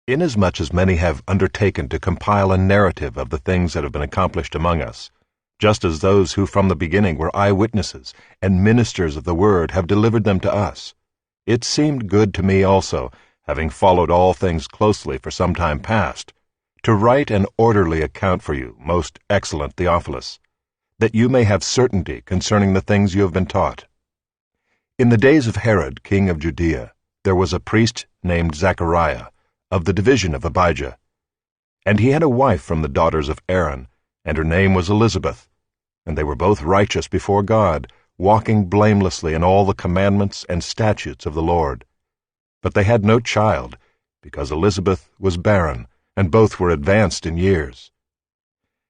Inasmuch as many have undertaken to compile a narrative of the things that have been accomplished among us, just as those who from the beginning were eyewitnesses and ministers of the word have delivered them to us, it seemed good to me also, having followed all things closely for some time past, to write an orderly account for you, most excellent Theophilus, that you may have certainty concerning the things you have been taught. In the days of Herod, king of Judea, there was a priest named Zachariah, of the division of Abijah. And he had a wife from the daughters of Aaron, and her name was Elizabeth. And they were both righteous before God, walking blamelessly in all the commandments and statutes of the Lord. But they had no child, because Elizabeth was barren, and both were advanced in years.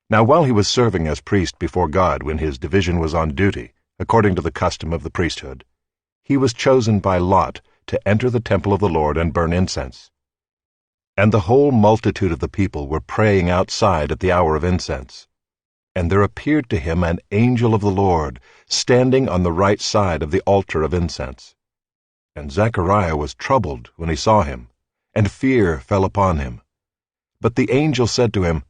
Now while he was serving as priest before God when his division was on duty, according to the custom of the priesthood, he was chosen by lot to enter the temple of the Lord and burn incense. And the whole multitude of the people were praying outside at the hour of incense. And there appeared to him an angel of the Lord, standing on the right side of the altar of incense. And Zechariah was troubled when he saw him, and fear fell upon him. But the angel said to him,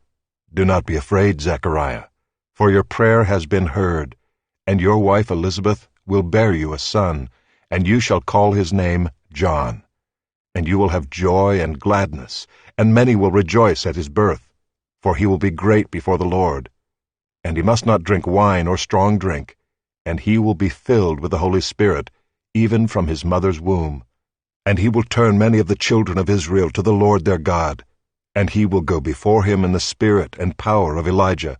"Do not be afraid, Zechariah, for your prayer has been heard, and your wife Elizabeth will bear you a son, and you shall call his name John. And you will have joy and gladness, and many will rejoice at his birth, for he will be great before the Lord. And he must not drink wine or strong drink, and he will be filled with the Holy Spirit, even from his mother's womb. And he will turn many of the children of Israel to the Lord their God, and he will go before him in the spirit and power of Elijah,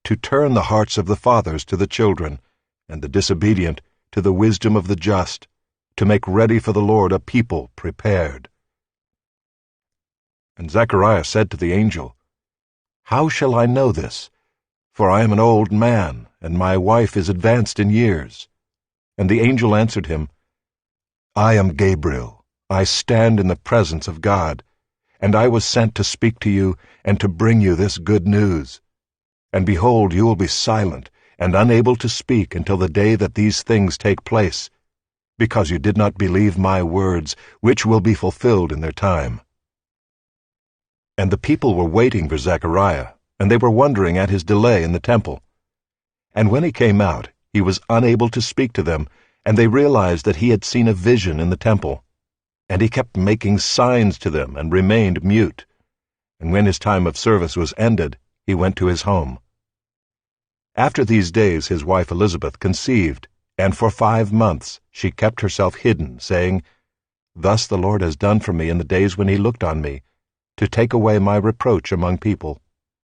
to turn the hearts of the fathers to the children, and the disobedient to the wisdom of the just, to make ready for the Lord a people prepared." And Zechariah said to the angel, "How shall I know this? For I am an old man, and my wife is advanced in years." And the angel answered him, "I am Gabriel. I stand in the presence of God, and I was sent to speak to you and to bring you this good news. And behold, you will be silent and unable to speak until the day that these things take place, because you did not believe my words, which will be fulfilled in their time." And the people were waiting for Zechariah, and they were wondering at his delay in the temple. And when he came out, he was unable to speak to them, and they realized that he had seen a vision in the temple. And he kept making signs to them and remained mute. And when his time of service was ended, he went to his home. After these days his wife Elizabeth conceived, and for 5 months she kept herself hidden, saying, "Thus the Lord has done for me in the days when he looked on me, to take away my reproach among people."